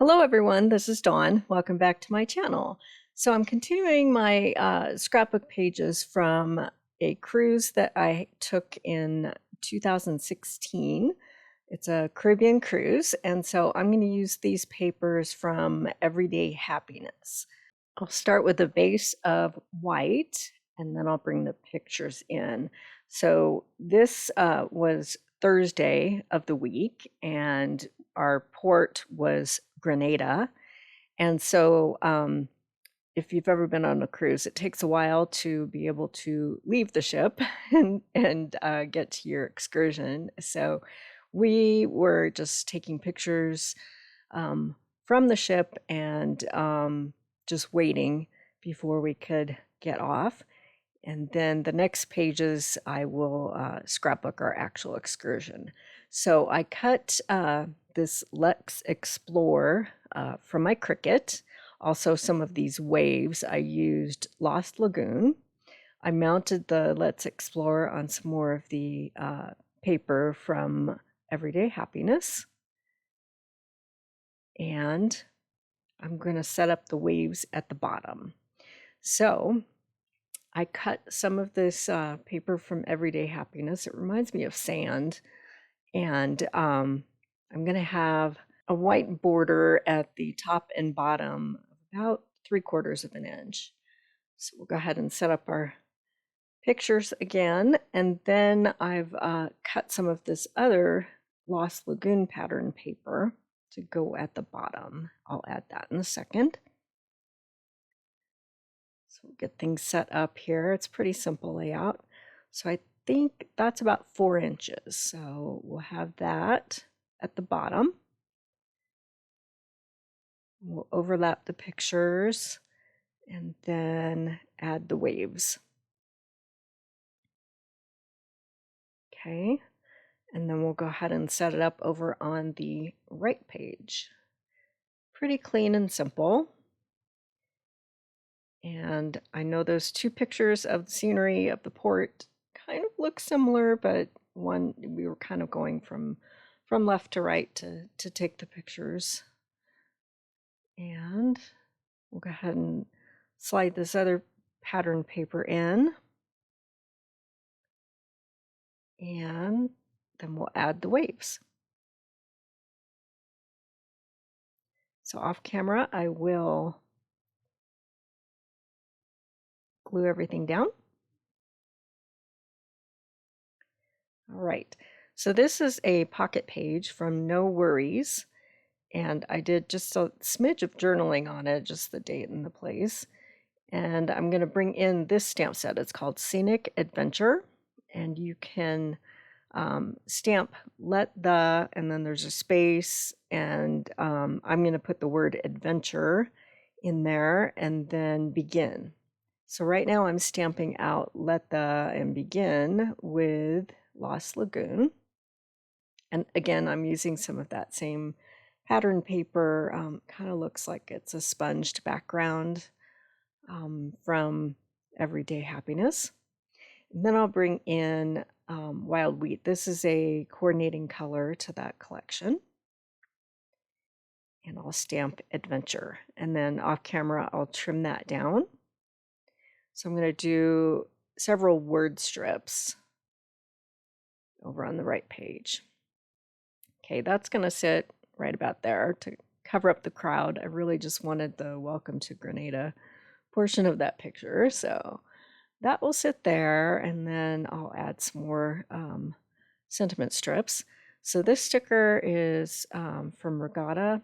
Hello everyone, this is Dawn. Welcome back to my channel. So I'm continuing my scrapbook pages from a cruise that I took in 2016. It's a Caribbean cruise, and so I'm going to use these papers from Everyday Happiness. I'll start with a base of white, and then I'll bring the pictures in. So this was Thursday of the week, and our port was Grenada. And so if you've ever been on a cruise, it takes a while to be able to leave the ship and get to your excursion. So we were just taking pictures from the ship and just waiting before we could get off. And then the next pages, I will scrapbook our actual excursion. So I cut this Let's Explore from my Cricut. Also, some of these waves, I used Lost Lagoon. I mounted the Let's Explore on some more of the paper from Everyday Happiness. And I'm going to set up the waves at the bottom. So I cut some of this paper from Everyday Happiness. It reminds me of sand. And I'm going to have a white border at the top and bottom of about 3/4 of an inch. So we'll go ahead and set up our pictures again. And then I've cut some of this other Lost Lagoon pattern paper to go at the bottom. I'll add that in a second. So we'll get things set up here. It's pretty simple layout. So I think that's about 4 inches. So we'll have that at the bottom. We'll overlap the pictures and then add the waves. Okay, and then we'll go ahead and set it up over on the right page. Pretty clean and simple. And I know those two pictures of the scenery of the port kind of look similar, but one we were kind of going from left to right to take the pictures. And we'll go ahead and slide this other pattern paper in. And then we'll add the waves. So off camera, I will glue everything down. All right, so this is a pocket page from No Worries, and I did just a smidge of journaling on it, just the date and the place. And I'm going to bring in this stamp set. It's called Scenic Adventure, and you can stamp let the, and then there's a space, and I'm going to put the word adventure in there and then begin. So right now I'm stamping out let the and begin with Lost Lagoon. And again, I'm using some of that same pattern paper. Kind of looks like it's a sponged background from Everyday Happiness. And then I'll bring in Wild Wheat. This is a coordinating color to that collection. And I'll stamp Adventure. And then off camera, I'll trim that down. So I'm going to do several word strips over on the right page. Okay, that's going to sit right about there to cover up the crowd. I really just wanted the Welcome to Grenada portion of that picture. So that will sit there, and then I'll add some more sentiment strips. So this sticker is from Regatta,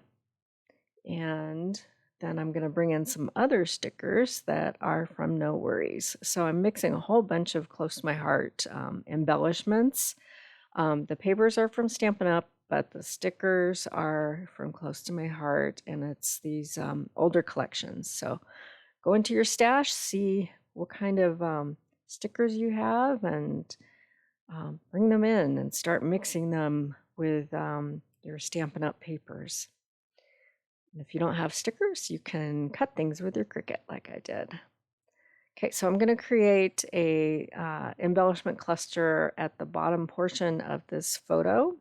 and then I'm going to bring in some other stickers that are from No Worries. So I'm mixing a whole bunch of Close to My Heart embellishments. The papers are from Stampin' Up, but the stickers are from Close to My Heart, and it's these older collections. So go into your stash, see what kind of stickers you have, and bring them in and start mixing them with your Stampin' Up papers. And if you don't have stickers, you can cut things with your Cricut like I did. Okay, so I'm going to create a embellishment cluster at the bottom portion of this photo.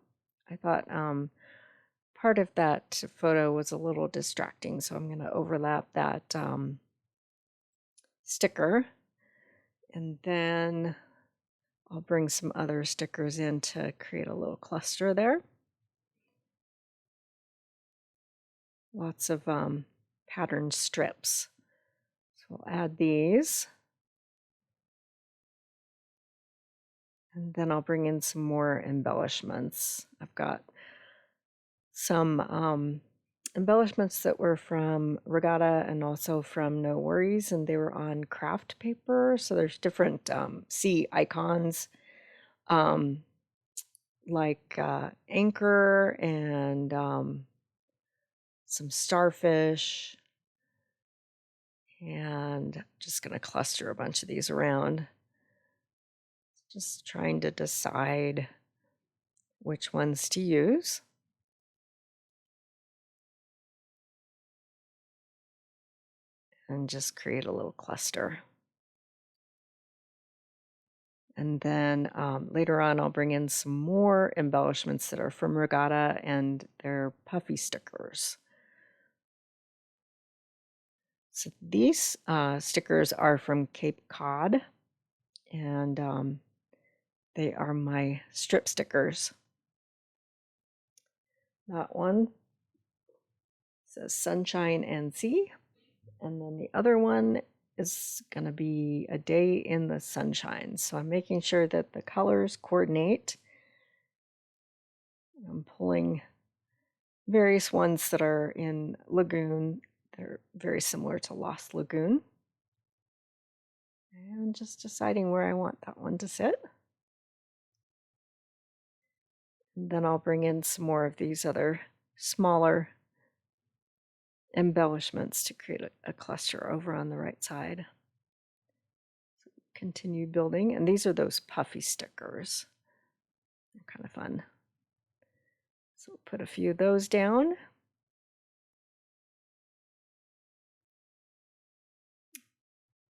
I thought part of that photo was a little distracting, so I'm going to overlap that sticker, and then I'll bring some other stickers in to create a little cluster there. Lots of patterned strips. So we'll add these. And then I'll bring in some more embellishments. I've got some embellishments that were from Regatta and also from No Worries, and they were on craft paper. So there's different sea icons, like anchor and some starfish. And I'm just going to cluster a bunch of these around. Just trying to decide which ones to use. And just create a little cluster. And then later on, I'll bring in some more embellishments that are from Regatta, and they're puffy stickers. So these stickers are from Cape Cod, and they are my strip stickers. That one says Sunshine and Sea, and then the other one is going to be A Day in the Sunshine. So I'm making sure that the colors coordinate. I'm pulling various ones that are in Lagoon. They're very similar to Lost Lagoon. And just deciding where I want that one to sit. And then I'll bring in some more of these other smaller embellishments to create a cluster over on the right side. So continue building, and these are those puffy stickers. They're kind of fun. So we'll put a few of those down.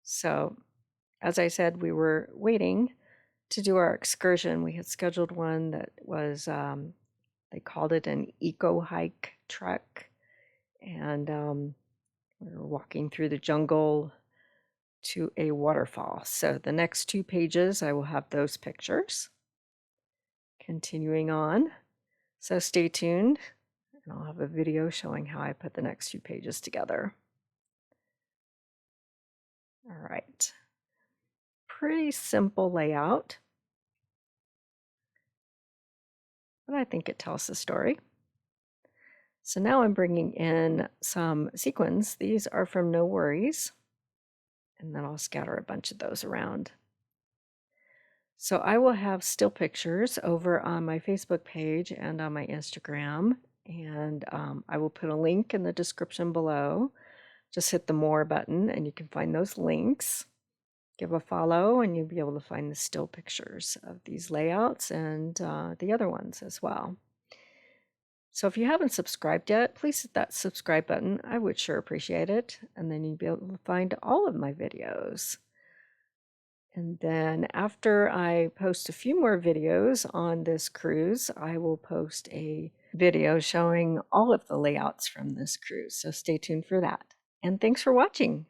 So as I said, we were waiting to do our excursion. We had scheduled one that was, they called it an eco hike trek. And we were walking through the jungle to a waterfall. So the next 2 pages, I will have those pictures. Continuing on. So stay tuned, and I'll have a video showing how I put the next 2 pages together. All right. Pretty simple layout, but I think it tells the story. So now I'm bringing in some sequins. These are from No Worries, and then I'll scatter a bunch of those around. So I will have still pictures over on my Facebook page and on my Instagram, and I will put a link in the description below. Just hit the More button and you can find those links. Give a follow and you'll be able to find the still pictures of these layouts and the other ones as well. So if you haven't subscribed yet, please hit that subscribe button. I would sure appreciate it. And then you'll be able to find all of my videos. And then after I post a few more videos on this cruise, I will post a video showing all of the layouts from this cruise. So stay tuned for that. And thanks for watching.